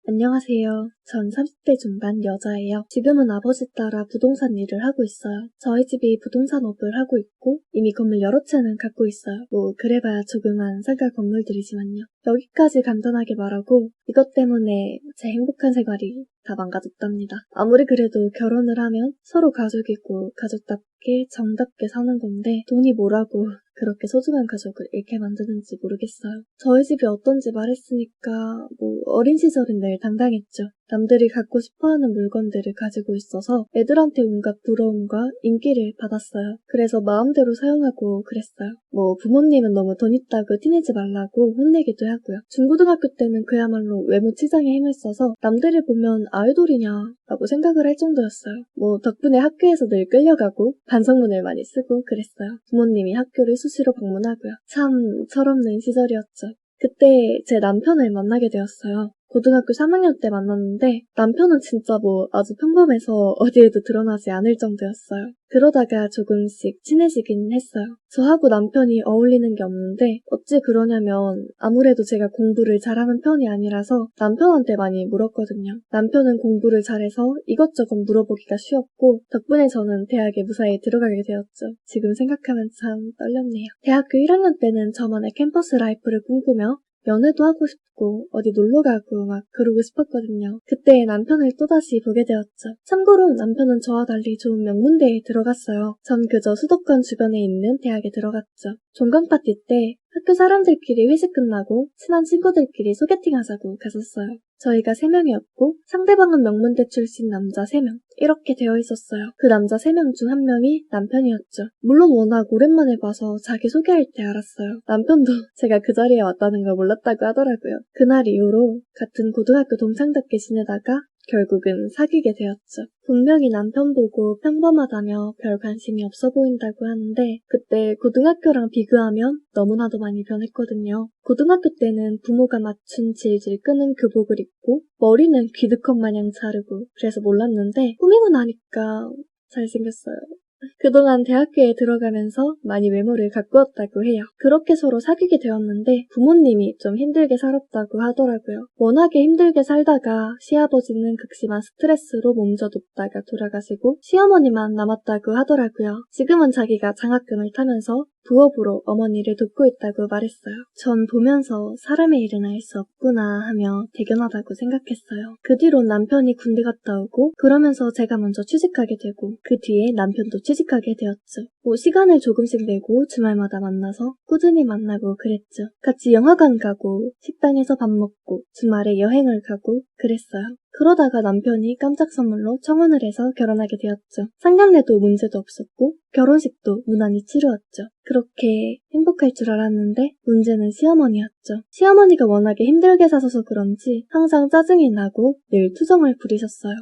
안녕하세요. 전 30대 중반 여자예요. 지금은 아버지 따라 부동산 일을 하고 있어요. 저희 집이 부동산업을 하고 있고 이미 건물 여러 채는 갖고 있어요. 그래봐야 조그만 상가 건물들이지만요. 여기까지 간단하게 말하고 이것 때문에 제 행복한 생활이 다 망가졌답니다. 아무리 그래도 결혼을 하면 서로 가족이고 가족답게 정답게 사는 건데 돈이 뭐라고 그렇게 소중한 가족을 잃게 만드는지 모르겠어요. 저희 집이 어떤지 말했으니까 어린 시절은 늘 당당했죠. 남들이 갖고 싶어하는 물건들을 가지고 있어서 애들한테 온갖 부러움과 인기를 받았어요. 그래서 마음대로 사용하고 그랬어요. 부모님은 너무 돈 있다고 티내지 말라고 혼내기도 하고요. 중고등학교 때는 그야말로 외모 치장에 힘을 써서 남들을 보면 아이돌이냐 라고 생각을 할 정도였어요. 덕분에 학교에서 늘 끌려가고 반성문을 많이 쓰고 그랬어요. 부모님이 학교를 수시로 방문하고요. 참 철없는 시절이었죠. 그때 제 남편을 만나게 되었어요. 고등학교 3학년 때 만났는데 남편은 진짜 아주 평범해서 어디에도 드러나지 않을 정도였어요. 그러다가 조금씩 친해지긴 했어요. 저하고 남편이 어울리는 게 없는데 어찌 그러냐면 아무래도 제가 공부를 잘하는 편이 아니라서 남편한테 많이 물었거든요. 남편은 공부를 잘해서 이것저것 물어보기가 쉬웠고 덕분에 저는 대학에 무사히 들어가게 되었죠. 지금 생각하면 참 떨렸네요. 대학교 1학년 때는 저만의 캠퍼스 라이프를 꿈꾸며 연애도 하고 싶고 어디 놀러 가고 막 그러고 싶었거든요. 그때 남편을 또다시 보게 되었죠. 참고로 남편은 저와 달리 좋은 명문대에 들어갔어요. 전 그저 수도권 주변에 있는 대학에 들어갔죠. 종강 파티 때 학교 사람들끼리 회식 끝나고 친한 친구들끼리 소개팅하자고 갔었어요. 저희가 3명이었고 상대방은 명문대 출신 남자 3명 이렇게 되어 있었어요. 그 남자 3명 중 한 명이 남편이었죠. 물론 워낙 오랜만에 봐서 자기 소개할 때 알았어요. 남편도 제가 그 자리에 왔다는 걸 몰랐다고 하더라고요. 그날 이후로 같은 고등학교 동창답게 지내다가 결국은 사귀게 되었죠. 분명히 남편 보고 평범하다며 별 관심이 없어 보인다고 하는데 그때 고등학교랑 비교하면 너무나도 많이 변했거든요. 고등학교 때는 부모가 맞춘 질질 끄는 교복을 입고 머리는 귀두컷 마냥 자르고 그래서 몰랐는데 꾸미고 나니까 잘생겼어요. 그동안 대학교에 들어가면서 많이 외모를 가꾸었다고 해요. 그렇게 서로 사귀게 되었는데 부모님이 좀 힘들게 살았다고 하더라고요. 워낙에 힘들게 살다가 시아버지는 극심한 스트레스로 몸져눕다가 돌아가시고 시어머니만 남았다고 하더라고요. 지금은 자기가 장학금을 타면서 부업으로 어머니를 돕고 있다고 말했어요. 전 보면서 사람의 일은 알 수 없구나 하며 대견하다고 생각했어요. 그 뒤로 남편이 군대 갔다 오고 그러면서 제가 먼저 취직하게 되고 그 뒤에 남편도 취직하게 되었죠. 시간을 조금씩 내고 주말마다 만나서 꾸준히 만나고 그랬죠. 같이 영화관 가고 식당에서 밥 먹고 주말에 여행을 가고 그랬어요. 그러다가 남편이 깜짝 선물로 청혼을 해서 결혼하게 되었죠. 상견례도 문제도 없었고 결혼식도 무난히 치루었죠. 그렇게 행복할 줄 알았는데 문제는 시어머니였죠. 시어머니가 워낙에 힘들게 사셔서 그런지 항상 짜증이 나고 늘 투정을 부리셨어요.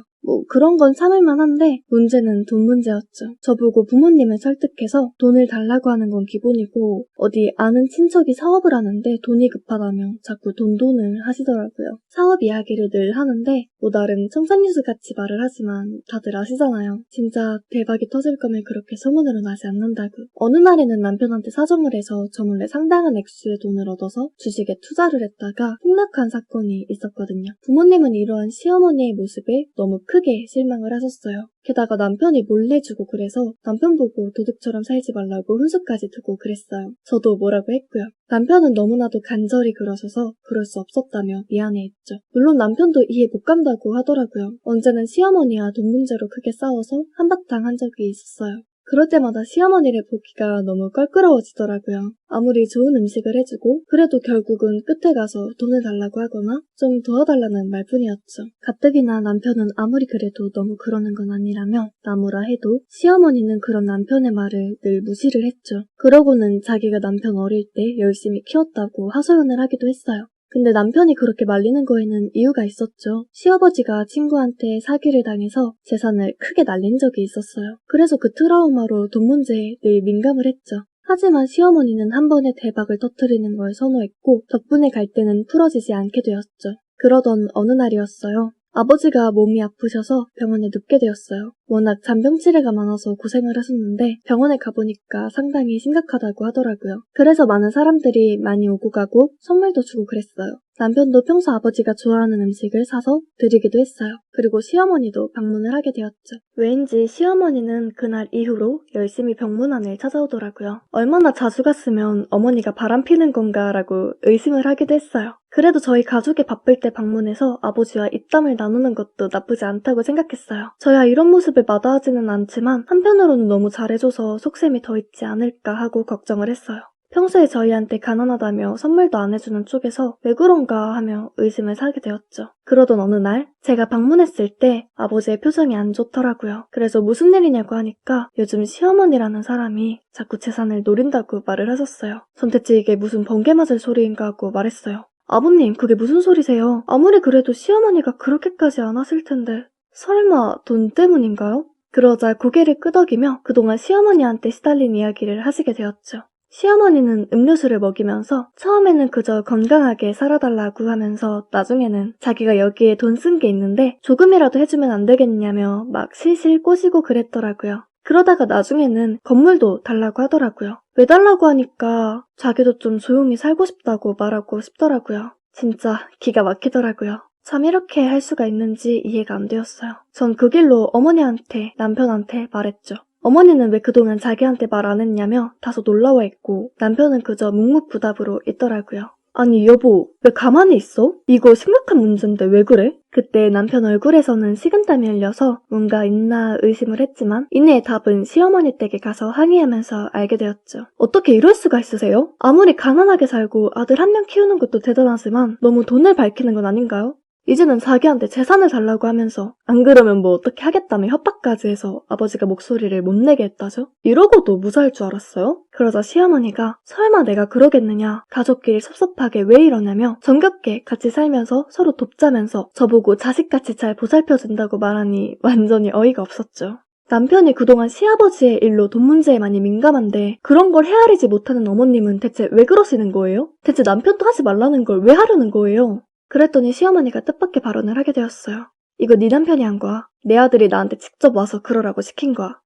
그런 건 참을만 한데 문제는 돈 문제였죠. 저보고 부모님을 설득해서 돈을 달라고 하는 건 기본이고 어디 아는 친척이 사업을 하는데 돈이 급하다며 자꾸 돈을 하시더라고요. 사업 이야기를 늘 하는데 나름 청산유수 같이 말을 하지만 다들 아시잖아요. 진짜 대박이 터질 거면 그렇게 소문으로 나지 않는다고. 어느 날에는 남편한테 사정을 해서 저 몰래 상당한 액수의 돈을 얻어서 주식에 투자를 했다가 폭락한 사건이 있었거든요. 부모님은 이러한 시어머니의 모습에 너무 크게 실망을 하셨어요. 게다가 남편이 몰래 주고 그래서 남편 보고 도둑처럼 살지 말라고 훈수까지 두고 그랬어요. 저도 뭐라고 했고요. 남편은 너무나도 간절히 그러셔서 그럴 수 없었다며 미안해했죠. 물론 남편도 이해 못 간다고 하더라고요. 언제는 시어머니와 돈 문제로 크게 싸워서 한바탕 한 적이 있었어요. 그럴 때마다 시어머니를 보기가 너무 껄끄러워지더라고요. 아무리 좋은 음식을 해주고 그래도 결국은 끝에 가서 돈을 달라고 하거나 좀 도와달라는 말뿐이었죠. 가뜩이나 남편은 아무리 그래도 너무 그러는 건 아니라며 나무라 해도 시어머니는 그런 남편의 말을 늘 무시를 했죠. 그러고는 자기가 남편 어릴 때 열심히 키웠다고 하소연을 하기도 했어요. 근데 남편이 그렇게 말리는 거에는 이유가 있었죠. 시아버지가 친구한테 사기를 당해서 재산을 크게 날린 적이 있었어요. 그래서 그 트라우마로 돈 문제에 늘 민감을 했죠. 하지만 시어머니는 한 번에 대박을 터뜨리는 걸 선호했고 덕분에 갈등은 풀어지지 않게 되었죠. 그러던 어느 날이었어요. 아버지가 몸이 아프셔서 병원에 눕게 되었어요. 워낙 잔병 치레가 많아서 고생을 하셨는데 병원에 가보니까 상당히 심각하다고 하더라고요. 그래서 많은 사람들이 많이 오고 가고 선물도 주고 그랬어요. 남편도 평소 아버지가 좋아하는 음식을 사서 드리기도 했어요. 그리고 시어머니도 방문을 하게 되었죠. 왜인지 시어머니는 그날 이후로 열심히 병문안을 찾아오더라고요. 얼마나 자주 갔으면 어머니가 바람 피는 건가라고 의심을 하기도 했어요. 그래도 저희 가족이 바쁠 때 방문해서 아버지와 입담을 나누는 것도 나쁘지 않다고 생각했어요. 저야 이런 모습을 마다하지는 않지만 한편으로는 너무 잘해줘서 속셈이 더 있지 않을까 하고 걱정을 했어요. 평소에 저희한테 가난하다며 선물도 안 해주는 쪽에서 왜 그런가 하며 의심을 사게 되었죠. 그러던 어느 날 제가 방문했을 때 아버지의 표정이 안 좋더라고요. 그래서 무슨 일이냐고 하니까 요즘 시어머니라는 사람이 자꾸 재산을 노린다고 말을 하셨어요. 전 대체 이게 무슨 번개 맞을 소리인가 하고 말했어요. 아버님, 그게 무슨 소리세요? 아무리 그래도 시어머니가 그렇게까지 안 하실 텐데 설마 돈 때문인가요? 그러자 고개를 끄덕이며 그동안 시어머니한테 시달린 이야기를 하시게 되었죠. 시어머니는 음료수를 먹이면서 처음에는 그저 건강하게 살아달라고 하면서 나중에는 자기가 여기에 돈 쓴 게 있는데 조금이라도 해주면 안 되겠냐며 막 실실 꼬시고 그랬더라고요. 그러다가 나중에는 건물도 달라고 하더라고요. 왜 달라고 하니까 자기도 좀 조용히 살고 싶다고 말하고 싶더라고요. 진짜 기가 막히더라고요. 참 이렇게 할 수가 있는지 이해가 안 되었어요. 전 그 길로 어머니한테 남편한테 말했죠. 어머니는 왜 그동안 자기한테 말 안 했냐며 다소 놀라워했고 남편은 그저 묵묵부답으로 있더라고요. 아니 여보, 왜 가만히 있어? 이거 심각한 문제인데 왜 그래? 그때 남편 얼굴에서는 식은땀이 흘려서 뭔가 있나 의심을 했지만 이내의 답은 시어머니 댁에 가서 항의하면서 알게 되었죠. 어떻게 이럴 수가 있으세요? 아무리 가난하게 살고 아들 한 명 키우는 것도 대단하지만 너무 돈을 밝히는 건 아닌가요? 이제는 자기한테 재산을 달라고 하면서 안 그러면 뭐 어떻게 하겠다며 협박까지 해서 아버지가 목소리를 못 내게 했다죠? 이러고도 무사할 줄 알았어요? 그러자 시어머니가 설마 내가 그러겠느냐, 가족끼리 섭섭하게 왜 이러냐며 정겹게 같이 살면서 서로 돕자면서 저보고 자식같이 잘 보살펴준다고 말하니 완전히 어이가 없었죠. 남편이 그동안 시아버지의 일로 돈 문제에 많이 민감한데 그런 걸 헤아리지 못하는 어머님은 대체 왜 그러시는 거예요? 대체 남편도 하지 말라는 걸 왜 하려는 거예요? 그랬더니 시어머니가 뜻밖의 발언을 하게 되었어요. 이거 네 남편이 한 거야. 내 아들이 나한테 직접 와서 그러라고 시킨 거야.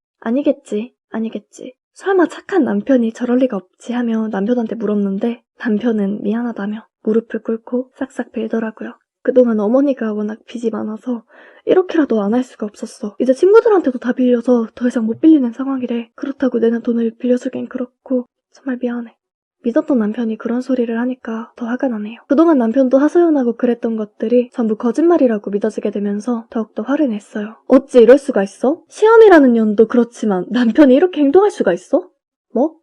아니겠지. 설마 착한 남편이 저럴 리가 없지 하며 남편한테 물었는데 남편은 미안하다며 무릎을 꿇고 싹싹 빌더라고요. 그동안 어머니가 워낙 빚이 많아서 이렇게라도 안 할 수가 없었어. 이제 친구들한테도 다 빌려서 더 이상 못 빌리는 상황이래. 그렇다고 내는 돈을 빌려주긴 그렇고 정말 미안해. 믿었던 남편이 그런 소리를 하니까 더 화가 나네요. 그동안 남편도 하소연하고 그랬던 것들이 전부 거짓말이라고 믿어지게 되면서 더욱더 화를 냈어요. 어찌 이럴 수가 있어? 시험이라는 년도 그렇지만 남편이 이렇게 행동할 수가 있어? 뭐?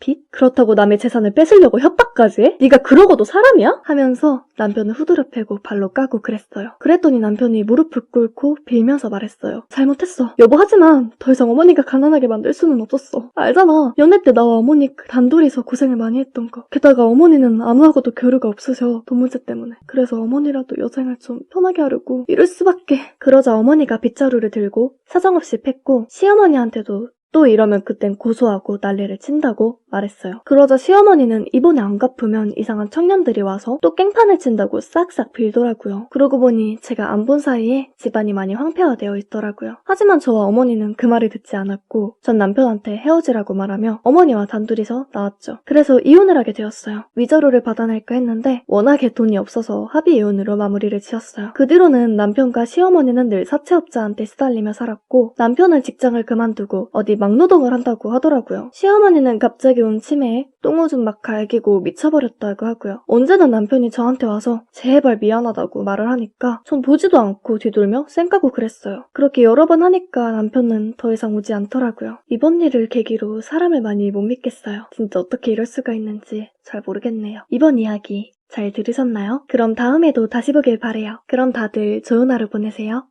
빚? 그렇다고 남의 재산을 뺏으려고 협박까지 해? 네가 그러고도 사람이야? 하면서 남편을 후드려 패고 발로 까고 그랬어요. 그랬더니 남편이 무릎을 꿇고 빌면서 말했어요. 잘못했어. 여보 하지만 더 이상 어머니가 가난하게 만들 수는 없었어. 알잖아. 연애 때 나와 어머니 단둘이서 고생을 많이 했던 거. 게다가 어머니는 아무하고도 교류가 없으셔. 돈 문제 때문에. 그래서 어머니라도 여생을 좀 편하게 하려고 이럴 수밖에. 그러자 어머니가 빗자루를 들고 사정없이 팼고 시어머니한테도 또 이러면 그땐 고소하고 난리를 친다고 말했어요. 그러자 시어머니는 이번에 안 갚으면 이상한 청년들이 와서 또 깽판을 친다고 싹싹 빌더라고요. 그러고 보니 제가 안 본 사이에 집안이 많이 황폐화되어 있더라고요. 하지만 저와 어머니는 그 말을 듣지 않았고 전 남편한테 헤어지라고 말하며 어머니와 단둘이서 나왔죠. 그래서 이혼을 하게 되었어요. 위자료를 받아낼까 했는데 워낙에 돈이 없어서 합의 이혼으로 마무리를 지었어요. 그 뒤로는 남편과 시어머니는 늘 사채업자한테 시달리며 살았고 남편은 직장을 그만두고 어디 막노동을 한다고 하더라고요. 시어머니는 갑자기 온 치매에 똥오줌 막 갈기고 미쳐버렸다고 하고요. 언제나 남편이 저한테 와서 제발 미안하다고 말을 하니까 전 보지도 않고 뒤돌며 쌩까고 그랬어요. 그렇게 여러 번 하니까 남편은 더 이상 오지 않더라고요. 이번 일을 계기로 사람을 많이 못 믿겠어요. 진짜 어떻게 이럴 수가 있는지 잘 모르겠네요. 이번 이야기 잘 들으셨나요? 그럼 다음에도 다시 보길 바래요. 그럼 다들 좋은 하루 보내세요.